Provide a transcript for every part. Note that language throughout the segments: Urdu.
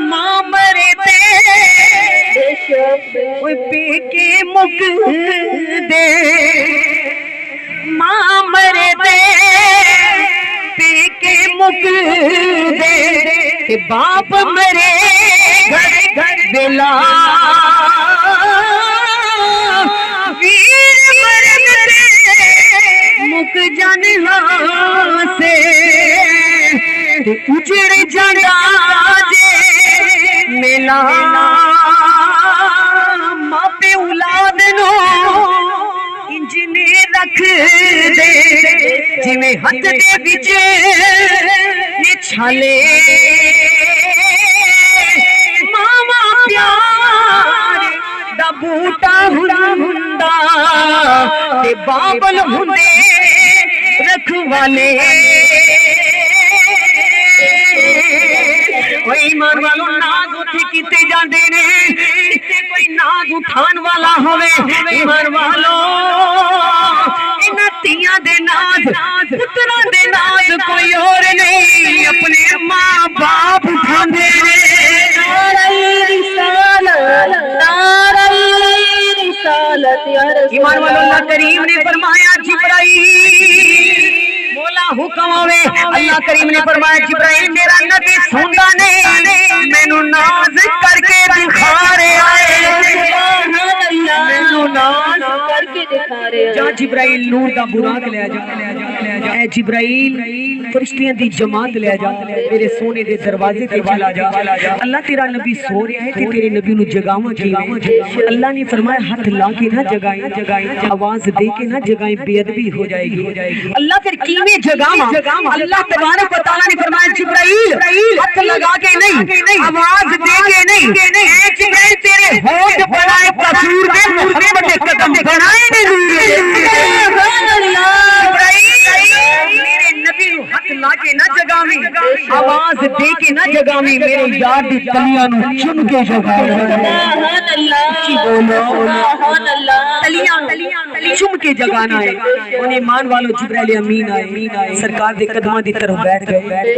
ماں مرے تے پیکے مک دے ماں مرے تے پیکے مک دے باپ مرے گھر دلا ویر مرے مک جانے سے اجڑ جانا جے میلا ماں پہ اولاد نو انجنے رکھ دے جویں ہاتھ دے وچ نے چھالے ماما پیار دا بوٹا ہوندا تے بابل ہوندے رکھوالے کوئی ایمان والو ناز اٹھے کیتے جاندے نے کتے کوئی ناز اٹھان والا ہوئے ایمان والو انہاں تیاں دے ناز پتراں دے ناز کوئی اور نہیں اپنے ماں باپ اٹھاندے نے ایمان والو اللہ کریم نے فرمایا جبرائیل مولا حکم ہوئے اللہ کریم نے فرمایا جبرائیل میرا نبی سندا نہیں مینوں ناز کر کے دکھا رہے آئے مینوں ناز کر کے دکھا رہے آئے جا جبرائیل نور دا براق لے جا اے جبرائیل فرشتیاں دی جماعت لے جا میرے سونے دے دروازے تے چلا جا اللہ تیرا نبی سو رہا ہے تے تیرے نبی نو جگاواں کیویں اللہ نے فرمایا ہاتھ لا کے نہ جگائیں آواز دے کے نہ جگائیں بے ادبی ہو جائے گی اللہ پھر کیویں جگاواں اللہ تبارک و تعالی نے فرمایا جبرائیل ہاتھ لگا کے نہیں آواز دے کے نہیں اے جبرائیل تیرے ہونٹ بنائے قصور دے مردے بڑے قدم بنائے نے سبحان اللہ ہاتھ لا کے نہ جگاویں آواز دے کے نہ جگاویں میرے یار دی تلیاں نو چن کے جگاویں سبحان اللہ سبحان اللہ تلیاں چم کے جگانا ہے ان ایمان والو جبرائیل امین آئے سرکار دے قدماں دی طرف بیٹھ گئے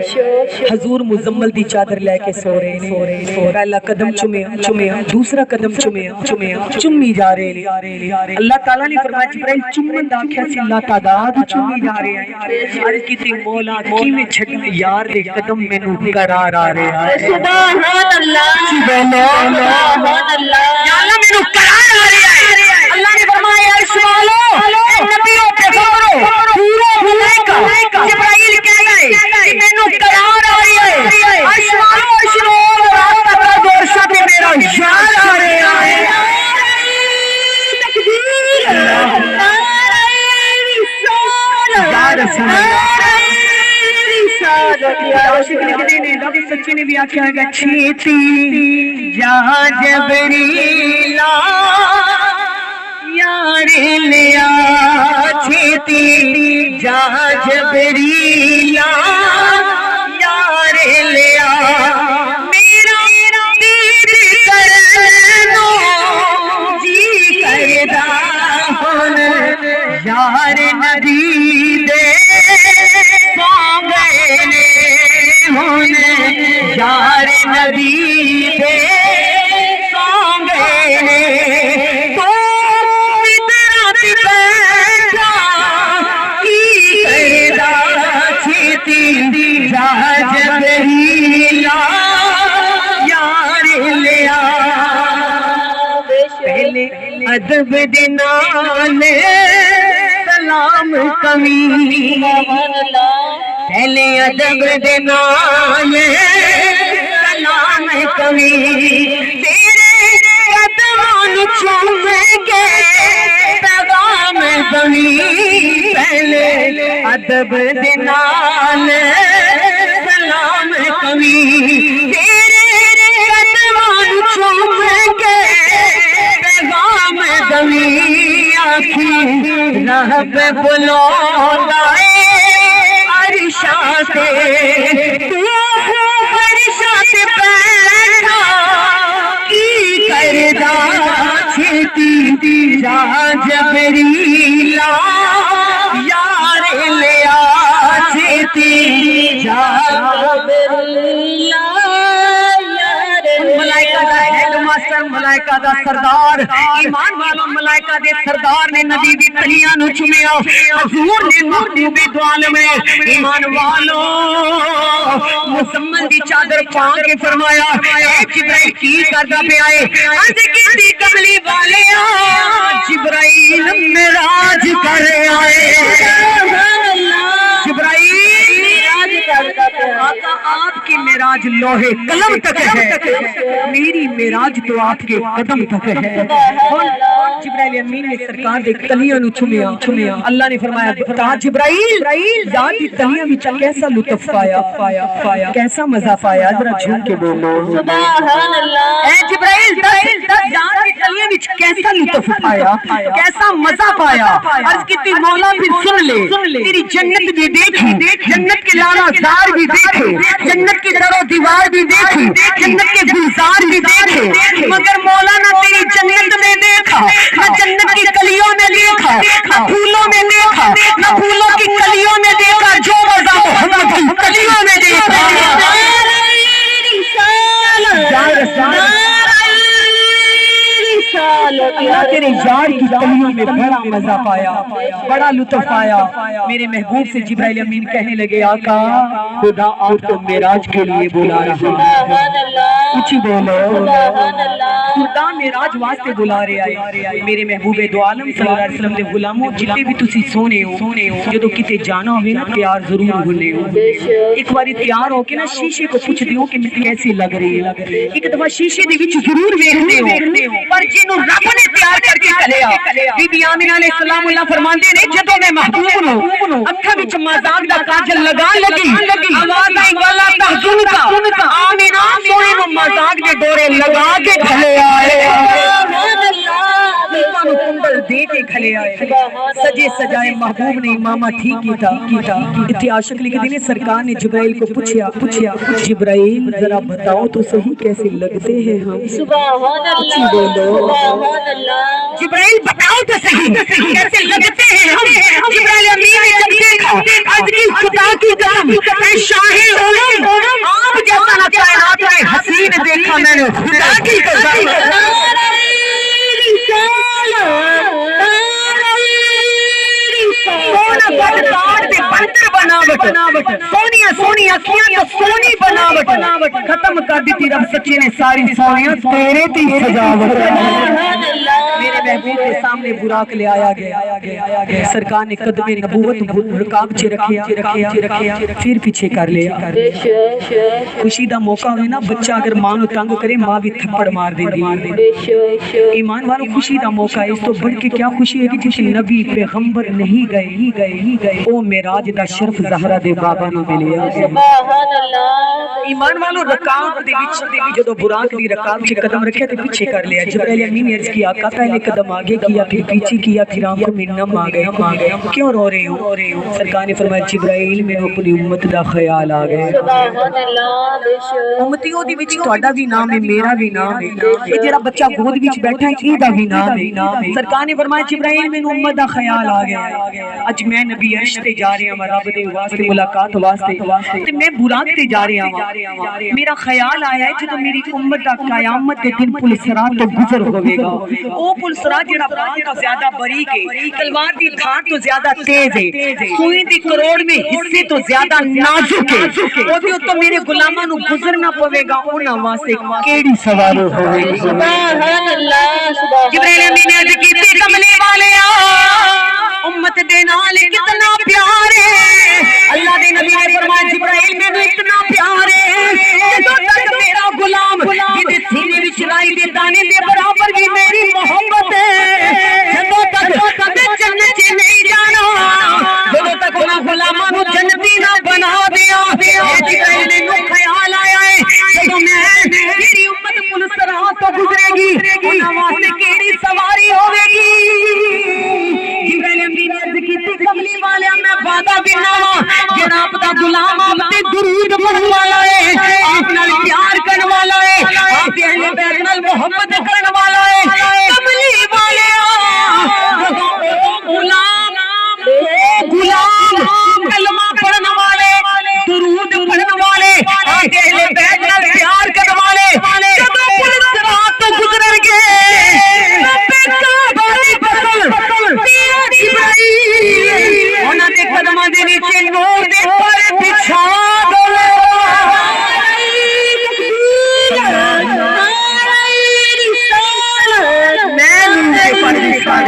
حضور مزمل دی چادر لے کے سو رہے پہلا قدم چومیا دوسرا قدم چومیا چمی جا رہے اللہ تعالیٰ نے فرمایا جبرائیل چمن دا کیا سی اللہ تعداد چمی جا رہے ہیں عرض کی تھی مولا کیویں چھٹ یار دے قدم مینوں قرار آ رہے ہیں سبحان اللہ سبحان اللہ یا اللہ مینوں قرار آ رہے ہیں اللہ نے فرمایا عرش والو نبیوں پہ فکرو پورا ملائکہ جبرائیل کہہ گئے کہ مینوں قرار آ رہی ہے عرش والو رات کا دور شب میرا یار آ رہے ہیں تکبیر یا رسول اللہ سچے نے بھی آخیا گا چھیتی جا جبریلا یار لیا چھیتی جا جبریلا یار لیا میرا دید کرنو جی کردا ہن یار نبی دے یار نبی دے سانگے تو ادرات بیٹھا کی کردا چھیتی جا جبریلا یار لیا پہلے ادب دے نال سلام کمی پہلے ادب دے نال سلام کمی تیرے قدماں نو چوم کے پیغام کمی پہلے ادب دے نال سلام کمی تیرے قدماں نو چوم کے پیغام کمی آکھی رب بلوندا اے عرشاں تے تو عرشاں تے بیٹھا کی کردا چھیتی جا جبریلا یار لیا چھیتی ملائکہ دا ہیڈ ماسٹر ملائکہ دا سردار ایمان والوں ملائکہ دے سردار نے نبی دی تلیاں نو چومیا حضور نے محبوب دو عالم ایمان والوں مسمن دی چادر پا کے فرمایا اے جبرائیل کی کردا پیا اے اج کیتی کملی والیا جبرائیل معراج کر آئے جبرائیل آقا آپ کی معراج لوہے قلم تک ہے میری معراج تو آپ کے قدم تک ہے جبرائیل امین نے سرکار دے تلیاں نو چومیا اللہ نے فرمایا بتا جبرائیل ذات دی تلیاں وچ کیسا لطف پایا کیسا مزہ پایا ذرا جھوم کے بولو سبحان اللہ اے جبرائیل ذات دی تلیاں وچ کیسا لطف پایا کیسا مزہ پایا عرض کیتی مولا پھر سن لے تیری جنت بھی دیکھی جنت کے لالا زار بھی دیکھے جنت کی در و دیوار بھی دیکھی جنت کے گلزار بھی دیکھے مگر مولا نہ تیری جنت میں دیکھا نہ جنت کی کلیوں میں دیکھا نہ پھولوں میں دیکھا نہ پھولوں کی کلیوں میں دیکھا جو مزہ محمد کی کلیوں میں دیکھا اللہ تیرے یار کی کلیوں میں بڑا مزہ پایا بڑا لطف آیا میرے محبوب سے جبرائیل امین کہنے لگے آقا خدا آپ کو معراج کے لیے بلا رہا ہے اونچی بولو خدا معراج واسطے بلا رہے آئے میرے محبوب دو عالم صلی اللہ علیہ وسلم دے غلاموں جتنے بھی تسی سونے ہو جدو کتے جانا ہوئے نا تیار ضرور ہونے ہو ایک باری تیار ہو کے نا شیشے کو پوچھ دیو کہ میں کیسی لگ رہی ہے ایک دفعہ شیشے دے وچ ضرور دیکھتے ہو پر جنوں رب نے تیار کر کے کھلیا بی بی آمینہ علیہ السلام اللہ فرماندے نے جدوں میں محبوب نو اکھاں وچ مذاق دا کاجل لگا لگی آواز آئی والا تحزن کا آمینہ سونے نو مذاق دے ڈورے لگا کے کھلے آئے دے کے کھلے آئے سجے سجائے محبوب نے امامہ ٹھیک کیتا اتنے عاشق لکھتے ہیں سرکار نے جبرائیل کو پوچھیا جبرائیل ذرا بتاؤ تو صحیح کیسے لگتے ہیں ہم سبحان اللہ جبرائیل بتاؤ تو صحیح کیسے لگتے ہیں ہم جبرائیل امین نے جب دیکھا آج کی خدا کی قسم اے شاہ علم آپ جیسا نہ کائنات میں حسین دیکھا میں نے خدا کی قسم سونی اکھیاں تو سونی بناوٹ ختم کر دیتی رب سچے نے ساری سونیاں تیرے تی سجاوٹ میرے محبوب کے سامنے براق لے آیا گیا سرکار نے قدم نبوت رکاب چے رکھیا پھر پیچھے کر لیا خوشی دا موقع ہوئے نا بچہ اگر ماں نو تنگ کرے ماں بھی تھپڑ مار دے ایمان والوں خوشی دا موقع ہے اس تو بڑھ کے کیا خوشی ہے کہ جس نبی پیغمبر نہیں گئے او معراج دا شرف زہرا دے بابا نو ملیا سبحان اللہ ایمان والوں رکاب دے وچ جدوں براق دی رکاب وچ قدم رکھے تے پیچھے کر لیا جبرائیل امین نے عرض کیا آقا پہلے قدم آگے کیا پھر پیچھے کیا پھر آپ کو منم آ گئے کیوں رو رہے ہو سرکار نے فرمایا جبرائیل میں اپنی امت دا خیال آ گئے سبحان اللہ امتیوں دی وچ تہاڈا بھی نام ہے میرا بھی نام ہے اے جڑا بچہ گود وچ بیٹھا ہے اے دا بھی نام ہے سرکار نے فرمایا جبرائیل میں امت دا خیال آ گیا اج میں نبی عرش تے جا رہا ہوں رب دے واسطے ملاقات واسطے تے میں براق تے جا رہا ہوں میرا خیال آیا ہے جدوں میری امت دا قیامت دے دن پل صراط تو گزر ہوے گا او پل صراط جڑا بال کا زیادہ باریک ہے تلوار دی دھار تو زیادہ تیز ہے سوئی دی کروڑ میں حصے تو زیادہ نازک ہے او تے تو میرے غلاماں نو گزرنا پوے گا انہاں واسطے کیڑی سوال ہوے گی سبحان اللہ جبرائیل امین نے عرض کیتی کملی والیا امت دے نال کتنا پیار ہے اللہ دے نبی نے فرمایا جبرائیل میں اتنا پیار ہے جدوں تک میرا غلام جدے سینے وچ رائی دے دانے دے برابر بھی میری محبت ہے جدوں تک کدے جنت چ نہیں جانا جدوں تک غلاماں نو جنتی نہ بنا دیا جبرائیل نو خیال آیا ہے جدوں میری امت پل صراط تو گزرے گی انہاں واسطے کیڑی سواری ہوے گی جبرائیل امین نے کیتی کملی والیا میں وعدہ دینا وا جڑا اپ دا غلام آپ تے درود پڑھن والا ہے آپ نال پیار کرن والا ہے آپ اہل بیت نال محبت کرن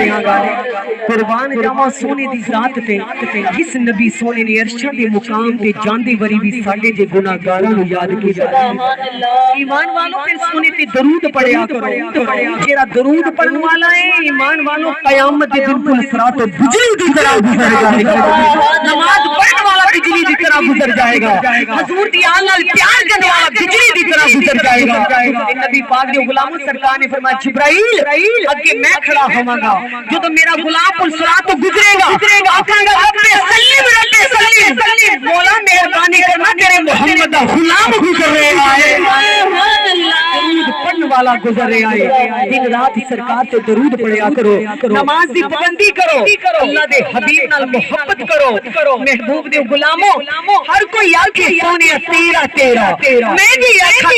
دیاں قربان جاواں سونے دی ذات تے جس نبی سونے نے عرشاں دے مقام تے جاندے وری بھی ساڈے جے گناہگاراں نوں یاد کیتا ایمان والوں پھر سونے تے درود پڑھیا کرو جیڑا درود پڑھن والا ہے ایمان والوں قیامت دے دن پل صراط بجلی دی طرح گزر جائے گا نماز پڑھن والا بجلی دی طرح گزر جائے گا حضور دی آل نال پیار کرنے والا بجلی دی طرح گزر جائے گا نبی پاک دے غلاموں سرکار نے فرمایا جبرائیل اگے میں کھڑا ہوواں گا جدوں میرا غلام پل صراط تو گزرے گا آکھاں گا رب سلیم مولا مہربانی کرنا تیرے محمد دا غلام گزر رہا ہے درود پڑھن والا گزر رہا ہے دن رات سرکار تے درود پڑھیا کرو نماز دی پابندی کرو اللہ دے حبیب نال محبت کرو محبوب دے غلاموں ہر کوئی آکھے سونیا تیرا تیرا میں بھی آکھا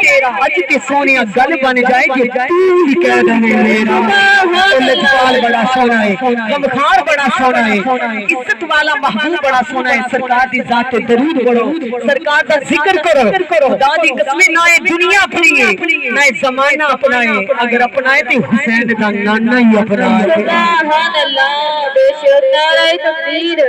تیرا اج تے سونیا گل بن جائے کہ تو ہی کہہ دے میرا لجپال بڑا سونا ہے غمخوار بڑا سونا ہے عزت والا محبوب بڑا سونا ہے سرکار دی ذات تے درود پڑھو سرکار دا ذکر کرو خدا دی قسم نہ دنیا اپنی ہے نہ زمانہ اپنا ہے اگر اپنائے تے حسین دا نانا ہی اپنا ہے سبحان اللہ بے شک نعرہ تکبیر